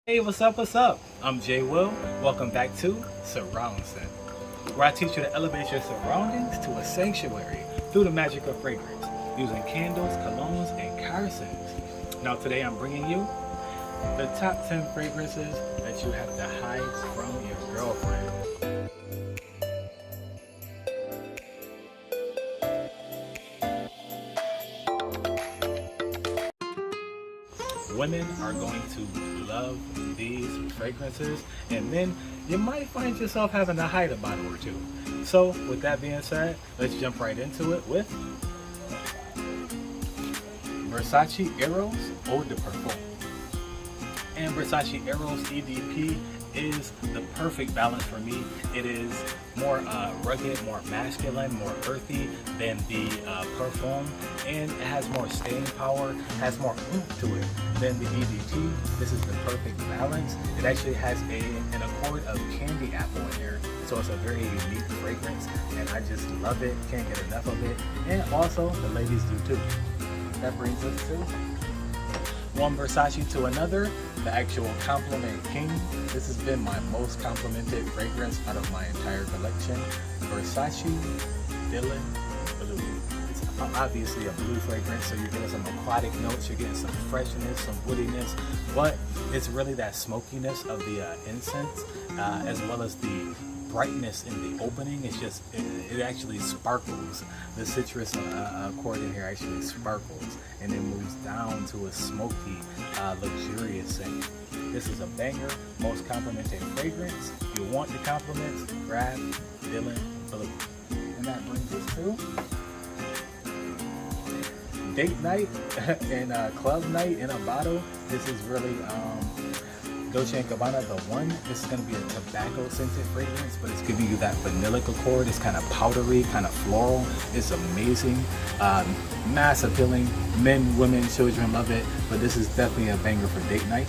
Hey, what's up, what's up? I'm Jay Will. Welcome back to Surround Scent, where I teach you to elevate your surroundings to a sanctuary through the magic of fragrance, using candles, colognes, and carousels. Now today I'm bringing you the top 10 fragrances that you have to hide from your girlfriend. Women are going to love these fragrances, and then you might find yourself having to hide a bottle or two. So with that being said, let's jump right into it with Versace Eros EDP. And Versace Eros EDP is the perfect balance for me. It is more rugged, more masculine, more earthy than the Parfum, and it has more staying power, has more oomph to it than the EDP. This is the perfect balance. It actually has an accord of candy apple in there, so it's a very unique fragrance, and I just love it, can't get enough of it, and also the ladies do too. That brings us to one Versace to another, the actual Compliment King. This has been my most complimented fragrance out of my entire collection. Versace Villain Blue. It's obviously a blue fragrance, so you're getting some aquatic notes, you're getting some freshness, some woodiness, but it's really that smokiness of the incense, as well as the brightness in the opening. It's just, it actually sparkles. The citrus accord in here actually sparkles, and it moves down to a smoky, luxurious scent. This is a banger, most complimented fragrance. If you want the compliments, grab Villain Blue. And that brings us to date night and club night in a bottle. This is really Dolce Gabbana The One. This is going to be a tobacco scented fragrance, but it's giving you that vanilla accord. It's kind of powdery, kind of floral. It's amazing, mass appealing. Men, women, children love it, but this is definitely a banger for date night.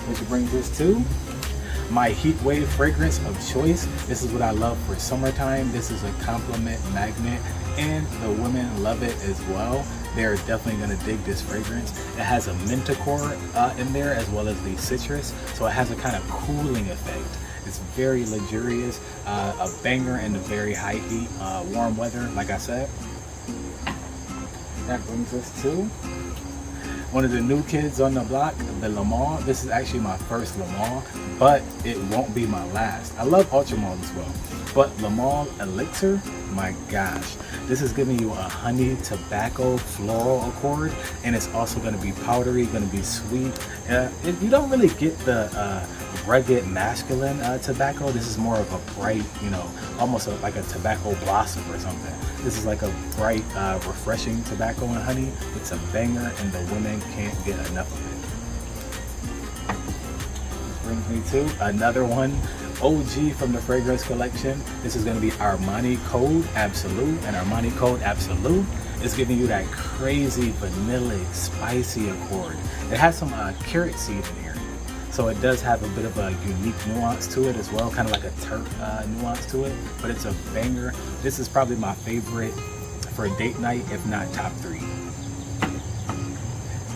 Which brings us to my heat wave fragrance of choice. This is what I love for summertime. This is a compliment magnet, and the women love it as well. They're definitely going to dig this fragrance. It has a mint accord in there, as well as the citrus, so it has a kind of cooling effect. It's very luxurious, a banger in the very high heat, warm weather, like I said. That brings us to one of the new kids on the block, the Le Mans. This is actually my first Le Mans, but it won't be my last. I love Ultra Mans as well, but Le Mans Elixir, my gosh. This is giving you a honey tobacco floral accord, and it's also going to be powdery, going to be sweet. You don't really get the rugged masculine tobacco. This is more of a bright, almost like a tobacco blossom or something. This is like a bright, refreshing tobacco and honey. It's a banger, and the women can't get enough of it. This brings me to another one, OG from the fragrance collection. This is going to be Armani Code Absolute, and Armani Code Absolute is giving you that crazy vanilla spicy accord. It has some carrot seed in here, so it does have a bit of a unique nuance to it as well, kind of like a turf nuance to it, but it's a banger. This is probably my favorite for a date night, if not top 3.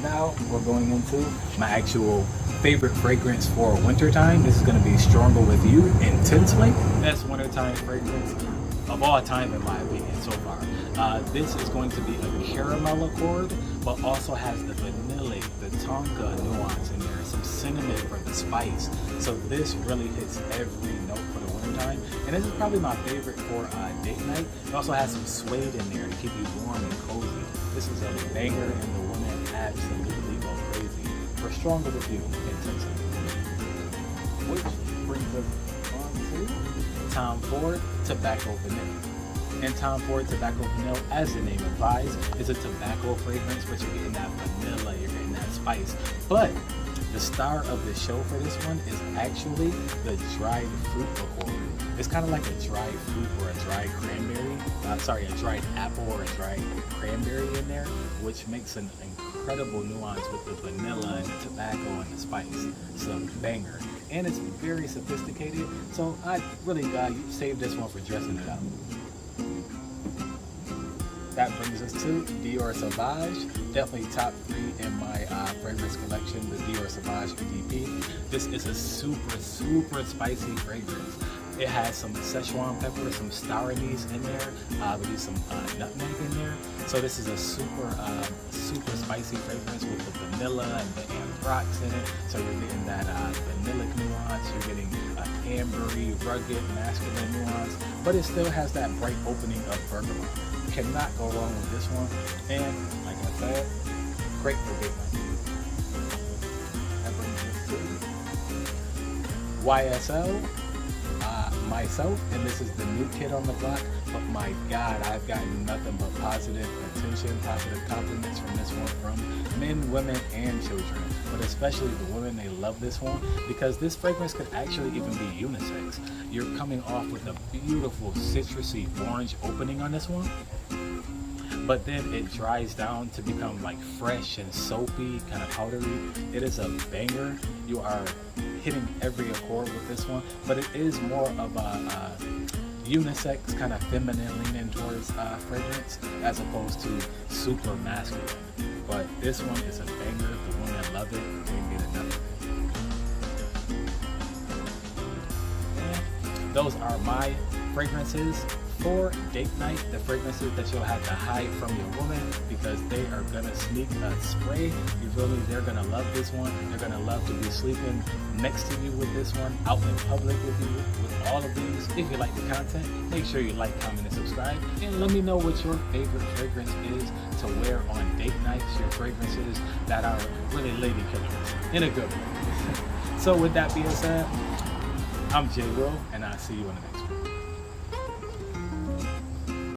Now we're going into my actual favorite fragrance for wintertime. This is going to be Stronger With You Intensely. Best wintertime fragrance of all time in my opinion so far. This is going to be a caramel accord, but also has the vanilla, the tonka nuance in there, some cinnamon for the spice. So this really hits every note for the wintertime, and this is probably my favorite for date night. It also has some suede in there to keep you warm and cozy. This is a banger, and the women absolutely go crazy for Stronger With You Intensely. Which brings us on to Tom Ford Tobacco Vanilla. And Tom Ford Tobacco Vanilla, as the name implies, is a tobacco fragrance, but you're getting that vanilla, you're getting that spice. But the star of the show for this one is actually the dried fruit accord. It's kind of like a dried fruit or a dried cranberry. A dried apple or a dried cranberry in there, which makes an incredible nuance with the vanilla and the tobacco and the spice. It's a banger, and it's very sophisticated. So I really saved this one for dressing it up. that brings us to Dior Savage. Definitely top 3 in my fragrance collection, the Dior Savage EDP. This is a super spicy fragrance. It has some Szechuan pepper, some star anise in there, I believe some nutmeg in there. So this is a super spicy fragrance with the vanilla and the anthrax in it. So you're getting that vanillic nuance, you're getting ambery, rugged, masculine nuance, but it still has that bright opening of bergamot. Cannot go wrong with this one. And like I said, great for date night. That brings us to YSL. Myself, and this is the new kid on the block, but my God, I've gotten nothing but positive attention, positive compliments from this one from men, women, and children, but especially the women. They love this one because this fragrance could actually even be unisex. You're coming off with a beautiful citrusy orange opening on this one, but then it dries down to become like fresh and soapy, kind of powdery. It is a banger. You are hitting every accord with this one, but it is more of a unisex, kind of feminine leaning towards fragrance as opposed to super masculine. But this one is a banger. The women love it. Can't get enough of it. And those are my fragrances for date night, the fragrances that you'll have to hide from your woman because they are gonna sneak a spray. You feel me? They're gonna love this one. They're gonna love to be sleeping next to you with this one, out in public with you, with all of these. If you like the content, make sure you like, comment, and subscribe. And let me know what your favorite fragrance is to wear on date nights, your fragrances that are really lady killers in a good way. So with that being said, I'm J. Will, and I'll see you in the next one.